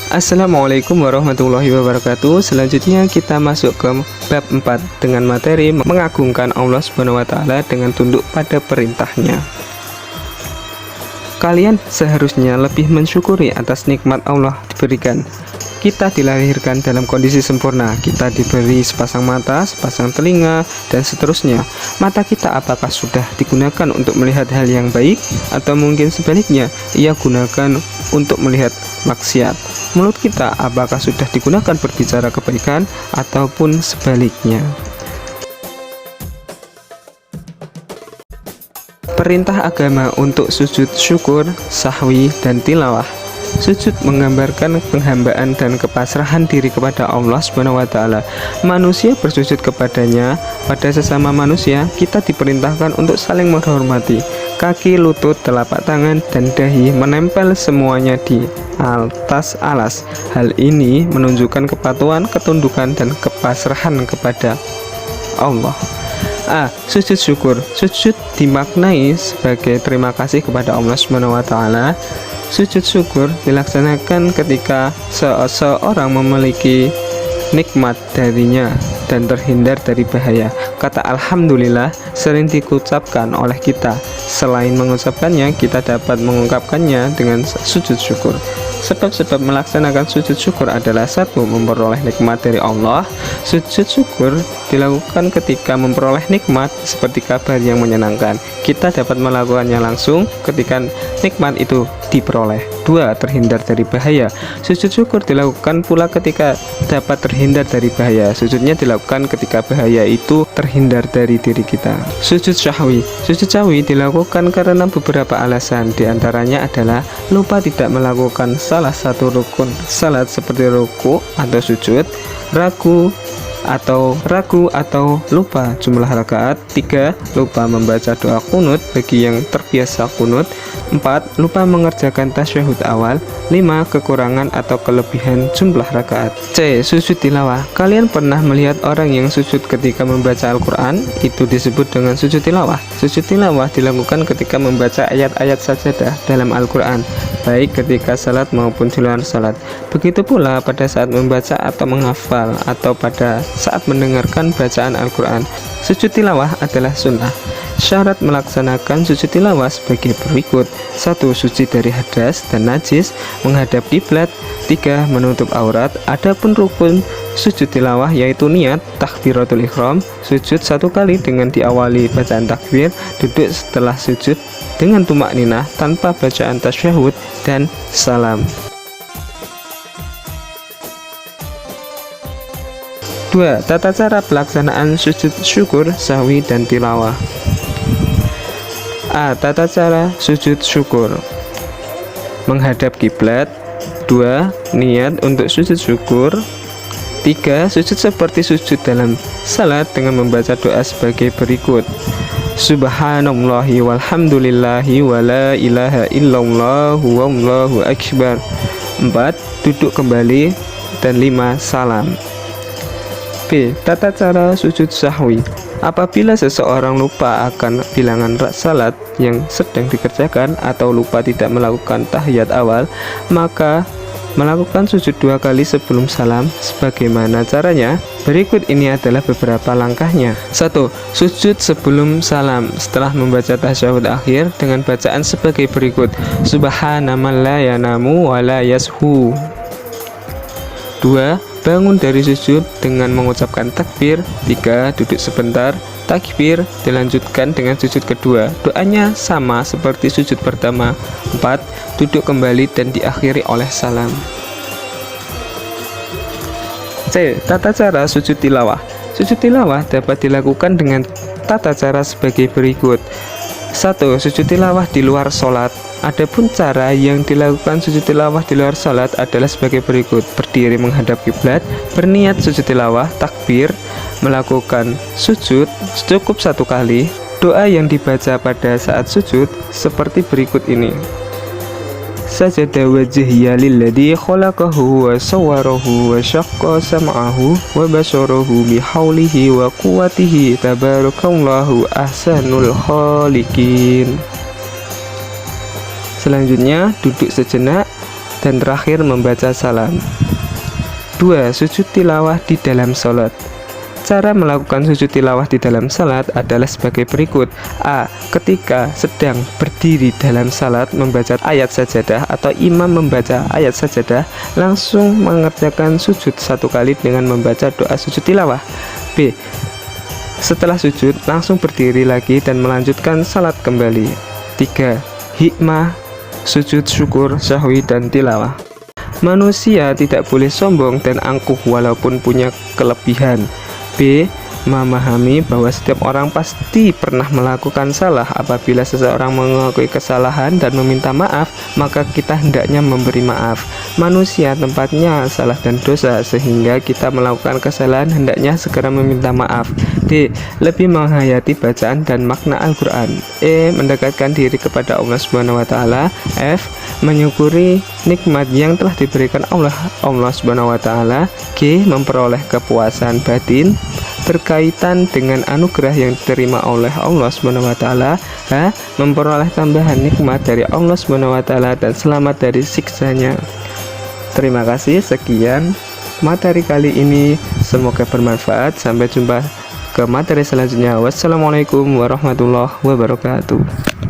Assalamualaikum warahmatullahi wabarakatuh. Selanjutnya kita masuk ke bab 4 dengan materi mengagungkan Allah Subhanahu wa taala dengan tunduk pada perintahnya. Kalian seharusnya lebih mensyukuri atas nikmat Allah diberikan. Kita dilahirkan dalam kondisi sempurna. Kita diberi sepasang mata, sepasang telinga, dan seterusnya. Mata kita apakah sudah digunakan untuk melihat hal yang baik, atau mungkin sebaliknya, ia gunakan untuk melihat maksiat? Mulut kita apakah sudah digunakan berbicara kebaikan, ataupun sebaliknya? Perintah agama untuk sujud syukur, sahwi, dan tilawah. Sujud menggambarkan penghambaan dan kepasrahan diri kepada Allah Subhanahu wa taala. Manusia bersujud kepadanya. Pada sesama manusia, kita diperintahkan untuk saling menghormati. Kaki, lutut, telapak tangan, dan dahi menempel semuanya di atas alas. Hal ini menunjukkan kepatuhan, ketundukan, dan kepasrahan kepada Allah. Sujud syukur. Sujud dimaknai sebagai terima kasih kepada Allah Subhanahu wa taala. Sujud syukur dilaksanakan ketika seseorang memiliki nikmat darinya dan terhindar dari bahaya. Kata alhamdulillah sering diucapkan oleh kita. Selain mengucapkannya, kita dapat mengungkapkannya dengan sujud syukur. Sebab-sebab melaksanakan sujud syukur adalah: 1. Memperoleh nikmat dari Allah. Sujud syukur dilakukan ketika memperoleh nikmat seperti kabar yang menyenangkan. Kita dapat melakukannya langsung ketika nikmat itu diperoleh. 2. Terhindar dari bahaya. Sujud syukur dilakukan pula ketika dapat terhindar dari bahaya. Sujudnya dilakukan ketika bahaya itu terhindar dari diri kita. Sujud syahwi. Sujud syahwi dilakukan karena beberapa alasan. Di antaranya adalah lupa tidak melakukan salah satu rukun salat seperti ruku atau sujud, ragu atau lupa jumlah rakaat. 3. Lupa membaca doa kunut bagi yang terbiasa kunut. 4. Lupa mengerjakan tasyahud awal. 5. Kekurangan atau kelebihan jumlah rakaat. C. Sujud tilawah. Kalian pernah melihat orang yang sujud ketika membaca Al-Quran? Itu disebut dengan sujud tilawah. Sujud tilawah dilakukan ketika membaca ayat-ayat sajadah dalam Al-Quran, baik ketika salat maupun di luar salat. Begitu pula pada saat membaca atau menghafal, atau pada saat mendengarkan bacaan Al-Quran. Sujud tilawah adalah sunnah. Syarat melaksanakan sujud tilawah sebagai berikut: 1. Suci dari hadas dan najis, menghadap kiblat. 3. Menutup aurat. Adapun rukun sujud tilawah yaitu niat, takbiratul ihram, sujud 1 kali dengan diawali bacaan takbir, duduk setelah sujud dengan tumak ninah tanpa bacaan tasyahud, dan salam. 2. Tata cara pelaksanaan sujud syukur, sahwi, dan tilawah. Tata cara sujud syukur: menghadap kiblat. 2. Niat untuk sujud syukur. 3. Sujud seperti sujud dalam salat dengan membaca doa sebagai berikut: Subhanallahi walhamdulillahi wa la ilaha illallah wallahu akbar. 4. Duduk kembali. Dan 5. Salam. B. Tata cara sujud sahwi: apabila seseorang lupa akan bilangan salat yang sedang dikerjakan atau lupa tidak melakukan tahiyat awal, maka melakukan sujud 2 kali sebelum salam. Sebagaimana caranya? Berikut ini adalah beberapa langkahnya. 1. Sujud sebelum salam setelah membaca tasyahud akhir dengan bacaan sebagai berikut: Subhanaman la yanamu wa la yashu. 2. Bangun dari sujud dengan mengucapkan takbir. 3. Duduk sebentar, takbir, dilanjutkan dengan sujud kedua. Doanya sama seperti sujud pertama. 4. Duduk kembali dan diakhiri oleh salam. C. Tata cara sujud tilawah. Sujud tilawah dapat dilakukan dengan tata cara sebagai berikut: 1. Sujud tilawah di luar sholat. Adapun cara yang dilakukan sujud tilawah di luar salat adalah sebagai berikut: berdiri menghadap kiblat, berniat sujud tilawah, takbir, melakukan sujud cukup 1 kali. Doa yang dibaca pada saat sujud seperti berikut ini: Sajada wajhiya lilladzi khalaqahu wa sawwarahu wa syaqqa sam'ahu wa basarahu bihaulihi wa quwwatihi tabarakallahu ahsanul khaliqin. Selanjutnya duduk sejenak, dan terakhir membaca salam. 2. Sujud tilawah di dalam sholat. Cara melakukan sujud tilawah di dalam salat adalah sebagai berikut. A. Ketika sedang berdiri dalam salat membaca ayat sajadah atau imam membaca ayat sajadah, langsung mengerjakan sujud 1 kali dengan membaca doa sujud tilawah. B. Setelah sujud langsung berdiri lagi dan melanjutkan salat kembali. 3. Hikmah sujud syukur, sahwi, dan tilawah. Manusia tidak boleh sombong dan angkuh walaupun punya kelebihan. B. Memahami bahwa setiap orang pasti pernah melakukan salah. Apabila seseorang mengakui kesalahan dan meminta maaf, maka kita hendaknya memberi maaf. Manusia tempatnya salah dan dosa, sehingga kita melakukan kesalahan hendaknya segera meminta maaf. D. Lebih menghayati bacaan dan makna Al-Quran. E. Mendekatkan diri kepada Allah Subhanahu wa Ta'ala. F. Menyukuri nikmat yang telah diberikan Allah Subhanahu wa Ta'ala. G. Memperoleh kepuasan batin berkaitan dengan anugerah yang diterima oleh Allah Subhanahu wa Ta'ala. H. Memperoleh tambahan nikmat dari Allah Subhanahu wa Ta'ala dan selamat dari siksanya. Terima kasih, sekian materi kali ini, semoga bermanfaat. Sampai jumpa ke materi selanjutnya. Wassalamualaikum warahmatullahi wabarakatuh.